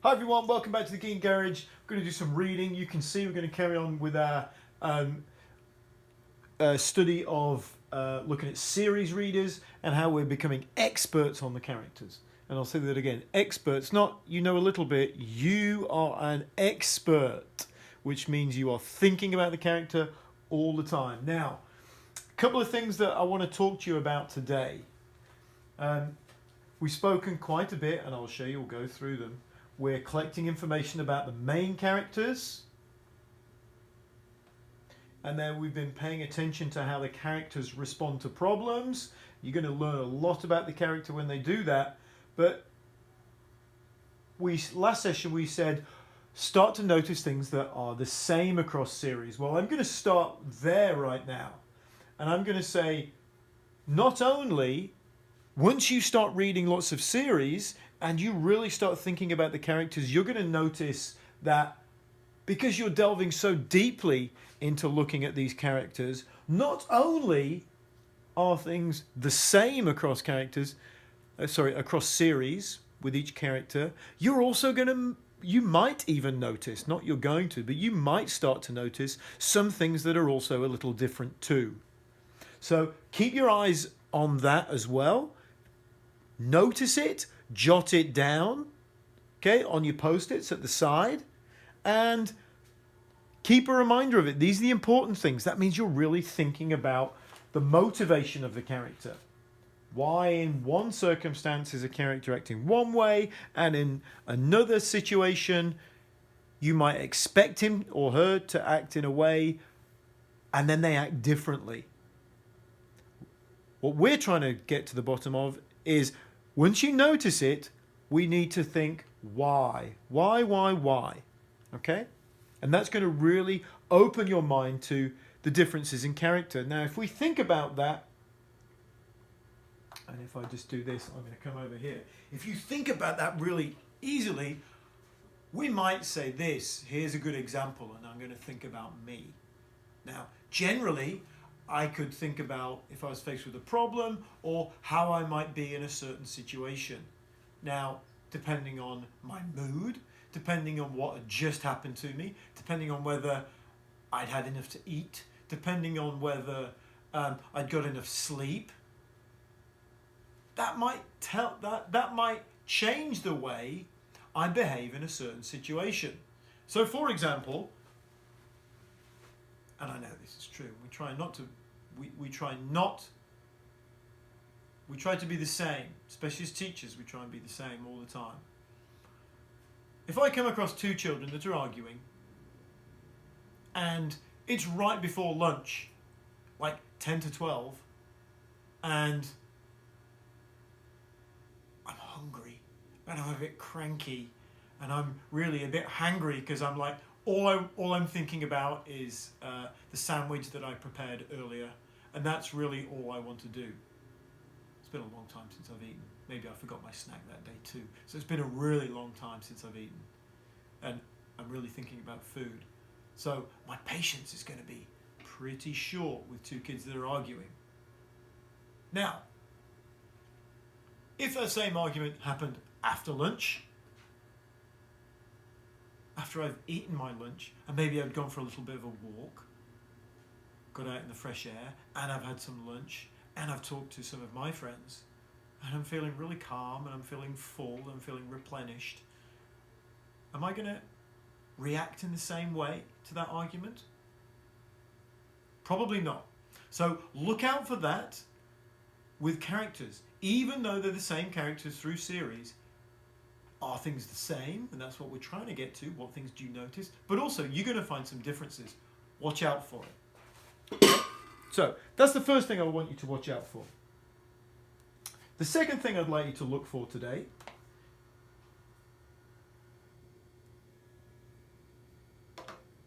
Hi everyone, welcome back to the Geek Garage. We're going to do some reading. You can see we're going to carry on with our study of looking at series readers and how we're becoming experts on the characters. And I'll say that again, experts, not you know a little bit, you are an expert, which means you are thinking about the character all the time. Now, a couple of things that I want to talk to you about today. We've spoken quite a bit, and I'll show you, we'll go through them. We're collecting information about the main characters. And then we've been paying attention to how the characters respond to problems. You're going to learn a lot about the character when they do that. But last session we said, start to notice things that are the same across series. Well, I'm going to start there right now. And I'm going to say, not only once you start reading lots of series and you really start thinking about the characters, you're going to notice that because you're delving so deeply into looking at these characters, not only are things the same across across series with each character, you're also you might even notice, not you're going to, but you might start to notice some things that are also a little different too. So keep your eyes on that as well. Notice it, jot it down, okay, on your post-its at the side, and keep a reminder of it. These are the important things. That means you're really thinking about the motivation of the character. Why in one circumstance is a character acting one way, and in another situation you might expect him or her to act in a way, and then they act differently. What we're trying to get to the bottom of is, once you notice it, we need to think why. Why? Okay? And that's going to really open your mind to the differences in character. Now, if we think about that, and if I just do this, I'm going to come over here. If you think about that really easily, we might say this. Here's a good example, and I'm going to think about me. Now, generally, I could think about if I was faced with a problem or how I might be in a certain situation. Now, depending on my mood, depending on what had just happened to me, depending on whether I'd had enough to eat, depending on whether I'd got enough sleep, that might change the way I behave in a certain situation. So, for example, and I know this is true, we try to be the same, especially as teachers, we try and be the same all the time. If I come across two children that are arguing, and it's right before lunch, like 10 to 12, and I'm hungry, and I'm a bit cranky, and I'm really a bit hangry because I'm like, all I'm thinking about is the sandwich that I prepared earlier, and that's really all I want to do. It's been a long time since I've eaten. Maybe I forgot my snack that day too. So it's been a really long time since I've eaten, and I'm really thinking about food. So my patience is going to be pretty short with two kids that are arguing. Now, if that same argument happened after lunch, after I've eaten my lunch, and maybe I've gone for a little bit of a walk, got out in the fresh air, and I've had some lunch, and I've talked to some of my friends, and I'm feeling really calm, and I'm feeling full, and I'm feeling replenished, am I going to react in the same way to that argument? Probably not. So look out for that with characters. Even though they're the same characters through series, are things the same? And that's what we're trying to get to. What things do you notice? But also, you're going to find some differences. Watch out for it. So, that's the first thing I want you to watch out for. The second thing I'd like you to look for today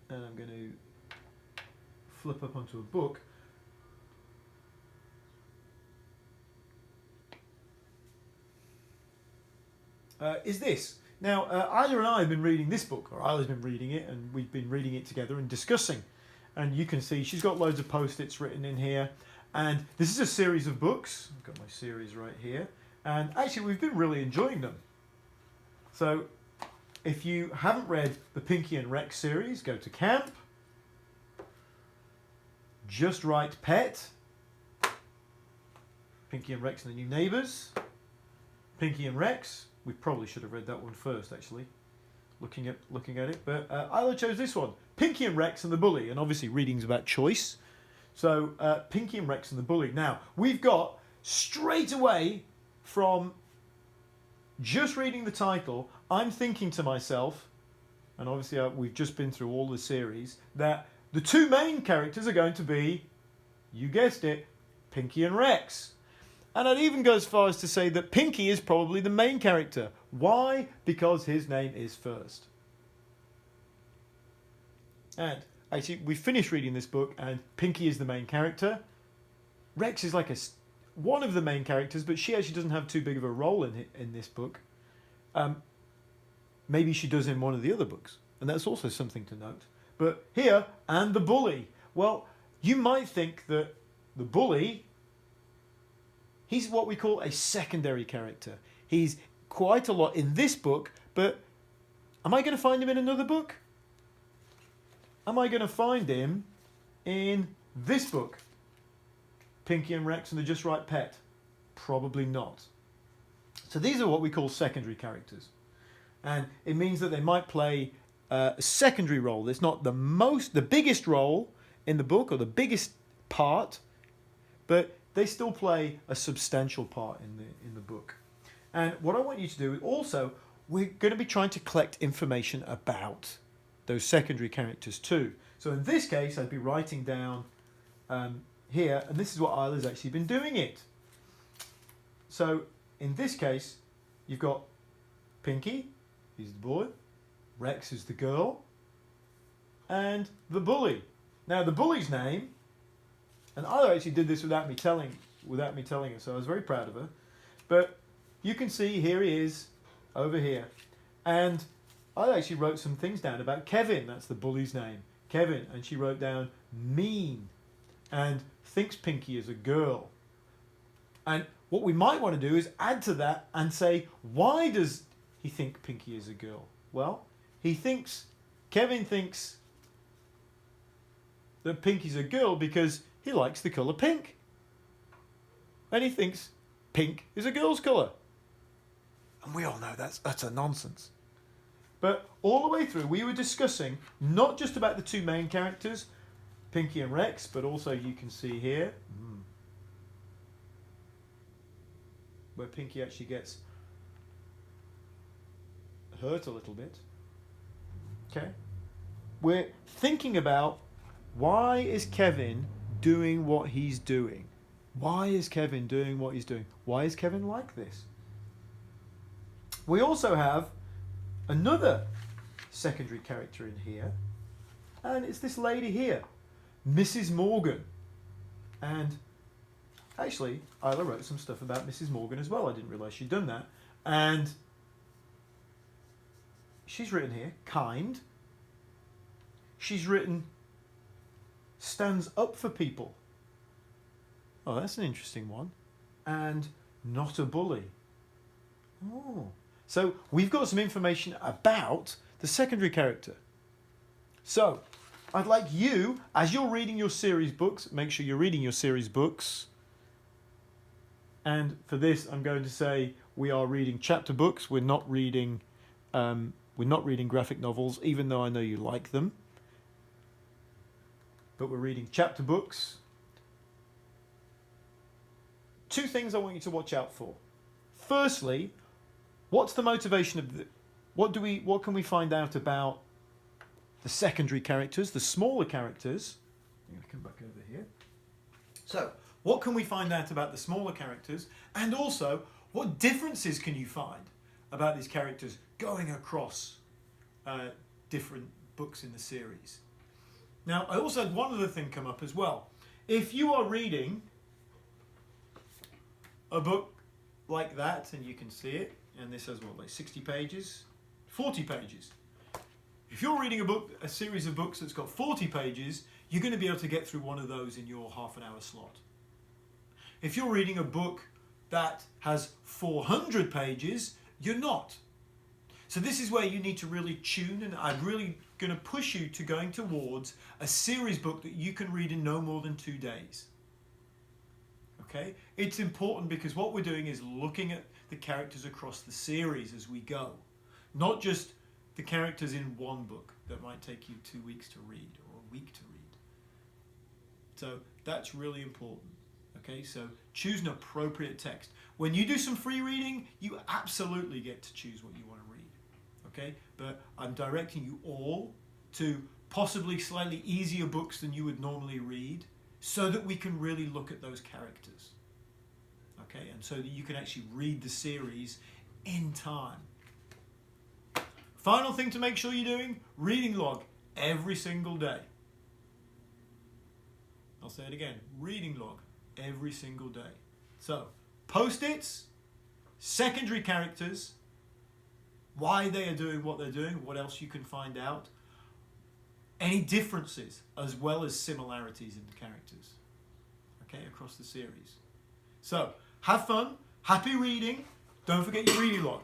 and I'm going to flip up onto a book. Is this. Now, Isla and I have been reading this book, or Isla's been reading it, and we've been reading it together and discussing. And you can see she's got loads of post-its written in here. And this is a series of books. I've got my series right here. And actually, we've been really enjoying them. So if you haven't read the Pinky and Rex series, go to Camp, Just Right Pet, Pinky and Rex and the New Neighbours, Pinky and Rex. We probably should have read that one first, actually, looking at it. But Isla chose this one, Pinky and Rex and the Bully, and obviously reading's about choice. So Pinky and Rex and the Bully. Now we've got straight away from just reading the title, I'm thinking to myself, and obviously we've just been through all the series, that the two main characters are going to be, you guessed it, Pinky and Rex. And I'd even go as far as to say that Pinky is probably the main character. Why? Because his name is first. And actually, we finished reading this book, and Pinky is the main character. Rex is like one of the main characters, but she actually doesn't have too big of a role in this book. Maybe she does in one of the other books, and that's also something to note. But here, and the Bully. Well, you might think that the Bully, he's what we call a secondary character. He's quite a lot in this book, but am I going to find him in another book? Am I going to find him in this book? Pinky and Rex and the Just Right Pet? Probably not. So these are what we call secondary characters. And it means that they might play a secondary role. It's not the biggest role in the book or the biggest part, but they still play a substantial part in the book. And what I want you to do also, we're going to be trying to collect information about those secondary characters too. So in this case, I'd be writing down here, and this is what Isla's actually been doing it. So in this case, you've got Pinky, he's the boy, Rex is the girl, and the Bully. Now the Bully's name, and Isla actually did this without me telling her, so I was very proud of her. But you can see here he is over here, and I actually wrote some things down about Kevin. That's the Bully's name, Kevin, and she wrote down mean, and thinks Pinky is a girl. And what we might want to do is add to that and say, why does he think Pinky is a girl? Well, Kevin thinks that Pinky's a girl because he likes the colour pink. And he thinks pink is a girl's colour. And we all know that's a nonsense. But all the way through, we were discussing not just about the two main characters, Pinky and Rex, but also you can see here where Pinky actually gets hurt a little bit. Okay? We're thinking about, why is Kevin doing what he's doing? Why is Kevin doing what he's doing? Why is Kevin like this? We also have another secondary character in here, and it's this lady here, Mrs. Morgan. And actually, Isla wrote some stuff about Mrs. Morgan as well. I didn't realise she'd done that. And she's written here, kind. She's written, stands up for people. Oh, that's an interesting one. And not a bully. Oh. So we've got some information about the secondary character. So I'd like you, as you're reading your series books, make sure you're reading your series books. And for this, I'm going to say we are reading chapter books. We're not reading graphic novels, even though I know you like them. But we're reading chapter books. Two things I want you to watch out for. Firstly, what's the motivation of what can we find out about the secondary characters, the smaller characters? I'm going to come back over here. So, what can we find out about the smaller characters? And also, what differences can you find about these characters going across different books in the series? Now, I also had one other thing come up as well. If you are reading a book like that, and you can see it, and this has what, like 60 pages? 40 pages. If you're reading a series of books that's got 40 pages, you're going to be able to get through one of those in your half-an-hour slot. If you're reading a book that has 400 pages, you're not. So this is where you need to really tune, and I'm really going to push you to going towards a series book that you can read in no more than 2 days. Okay? It's important because what we're doing is looking at the characters across the series as we go. Not just the characters in one book that might take you 2 weeks to read or a week to read. So that's really important. Okay, so choose an appropriate text. When you do some free reading, you absolutely get to choose what you want to read. Okay, but I'm directing you all to possibly slightly easier books than you would normally read, so that we can really look at those characters. Okay, and so that you can actually read the series in time. Final thing to make sure you're doing, reading log every single day. I'll say it again, reading log every single day. So, post-its, secondary characters, why they are doing what they're doing, what else you can find out, any differences as well as similarities in the characters, okay, across the series. So, have fun, happy reading, don't forget your reading log.